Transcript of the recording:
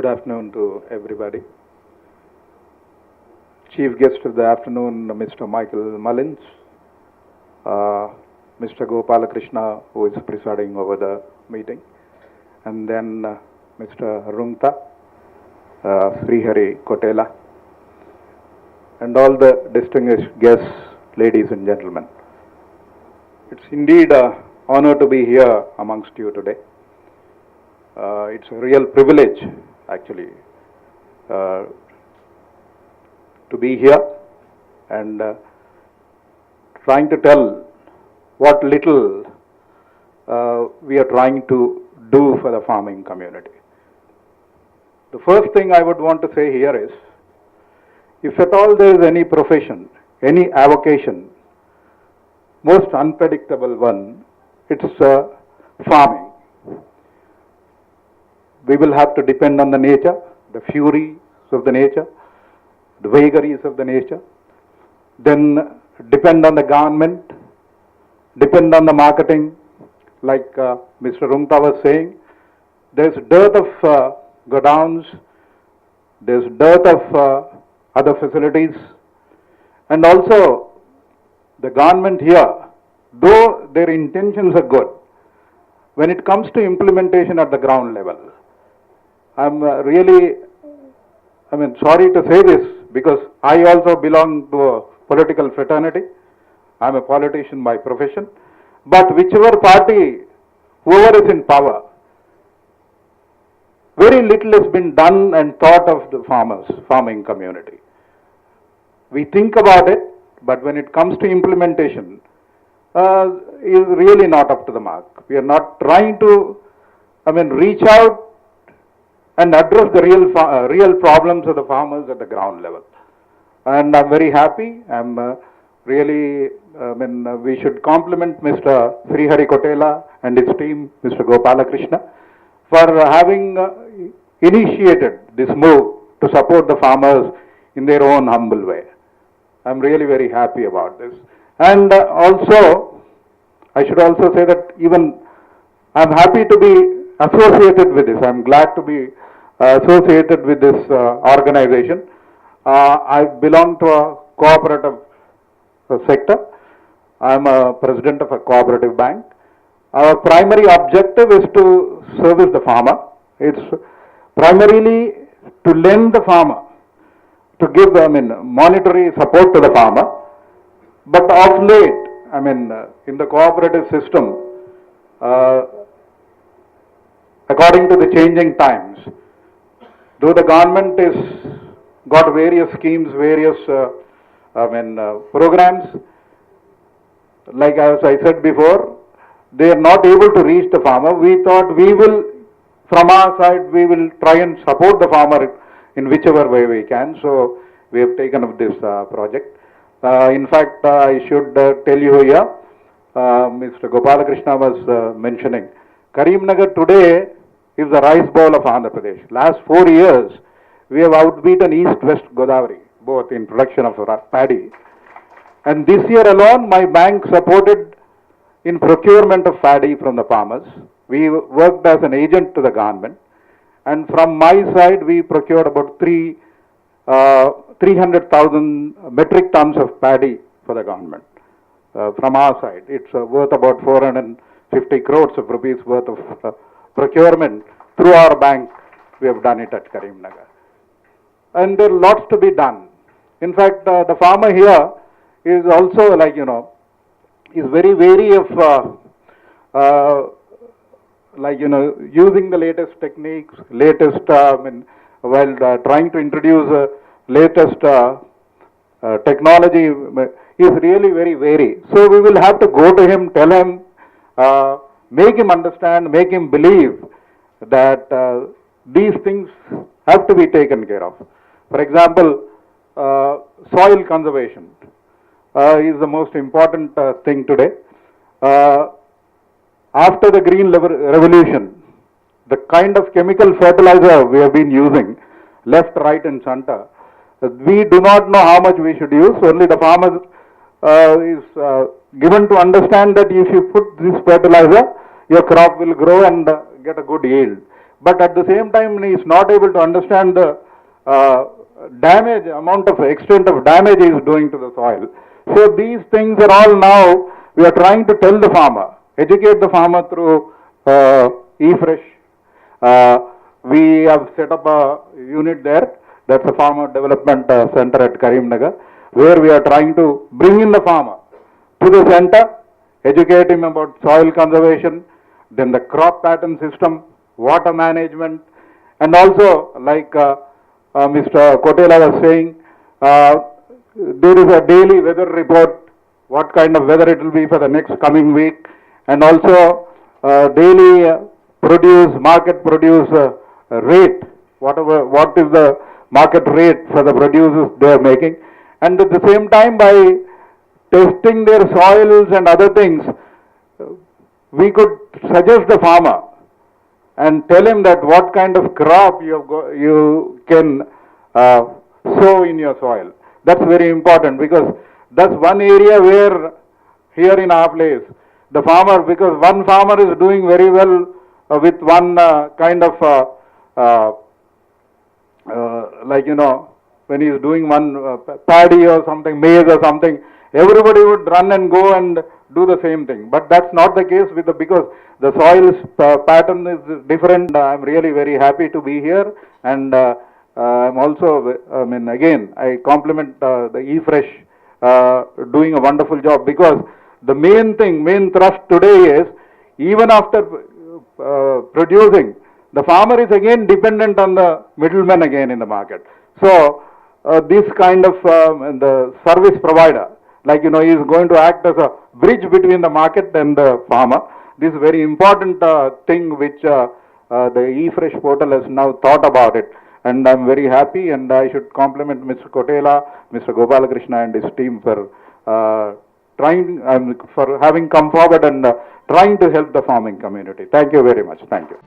Good afternoon to everybody. Chief guest of the afternoon, Mr. Michael Mullins, Mr. Gopalakrishna, who is presiding over the meeting, and then Mr. Rungta, Srihari Kotela, and all the distinguished guests, ladies and gentlemen. It's indeed an honor to be here amongst you today. It's a real privilege, actually, to be here and trying to tell what little we are trying to do for the farming community. The first thing I would want to say here is, if at all there is any profession, any avocation, most unpredictable one, it's farming. We will have to depend on the nature, the furies of the nature, the vagaries of the nature, then depend on the government, depend on the marketing, like Mr. Rungta was saying. There's dearth of godowns, there's dearth of other facilities, and also the government here, though their intentions are good, when it comes to implementation at the ground level, I'm really, sorry to say this, because I also belong to a political fraternity. I'm a politician by profession. But whichever party, whoever is in power, very little has been done and thought of the farming community. We think about it, but when it comes to implementation, is really not up to the mark. We are not trying to, reach out and address the real problems of the farmers at the ground level. And I'm very happy. I'm really, we should compliment Mr. Srihari Kotela and his team, Mr. Gopalakrishna, for having initiated this move to support the farmers in their own humble way. I'm really very happy about this. And also, I should also say that even I'm happy to be associated with this. I'm glad to be associated with this organization. I belong to a cooperative sector. I'm a president of a cooperative bank. Our primary objective is to service the farmer. It's primarily to lend the farmer, to give monetary support to the farmer. But of late, in the cooperative system, according to the changing times, though the government is got various schemes, various programs, like as I said before, they are not able to reach the farmer. We thought we will, from our side, we will try and support the farmer in whichever way we can. So we have taken up this project. In fact, I should tell you here, Mr. Gopalakrishna was mentioning, Karimnagar today is the rice bowl of Andhra Pradesh. Last 4 years, we have outbeaten East-West Godavari, both in production of paddy. And this year alone, my bank supported in procurement of paddy from the farmers. We worked as an agent to the government. And from my side, we procured about 300,000 metric tons of paddy for the government. From our side, it's worth about 450 crores of rupees worth of procurement through our bank. We have done it at Karimnagar. And there are lots to be done. In fact, the farmer here is also is very wary of using the latest techniques, latest, while trying to introduce latest technology, is really very wary. So we will have to go to him, tell him, make him understand, make him believe that these things have to be taken care of. For example, soil conservation is the most important thing today. After the green revolution, the kind of chemical fertilizer we have been using, left, right and center, we do not know how much we should use. Only the farmer is given to understand that if you put this fertilizer, your crop will grow and get a good yield. but at the same time he is not able to understand the damage, amount of extent of damage he is doing to the soil. So these things are all now we are trying to tell the farmer, educate the farmer through eFresh. We have set up a unit there, that's a farmer development center at Karimnagar, where we are trying to bring in the farmer to the center, educate him about soil conservation, then the crop pattern system, water management, and also like Mr. Kotela was saying, there is a daily weather report, what kind of weather it will be for the next coming week, and also daily market produce rate, what is the market rate for the producers they are making, and at the same time by testing their soils and other things, we could suggest the farmer and tell him that what kind of crop you can sow in your soil. That's very important, because that's one area where here in our place, the farmer, because one farmer is doing very well with one kind of like, you know, when he is doing one paddy or something, maize or something, everybody would run and go and do the same thing. But that's not the case with because the soil's pattern is different. I'm really very happy to be here, and I'm also, I mean, again, I compliment the eFresh doing a wonderful job, because the main thrust today is, even after producing, the farmer is again dependent on the middleman again in the market. So this kind of the service provider, like, you know, he is going to act as a bridge between the market and the farmer. This is very important thing which the eFresh portal has now thought about it, and I'm very happy, and I should compliment Mr. Kotela, Mr. Gopalakrishna and his team for for having come forward and trying to help the farming community. Thank you very much. Thank you.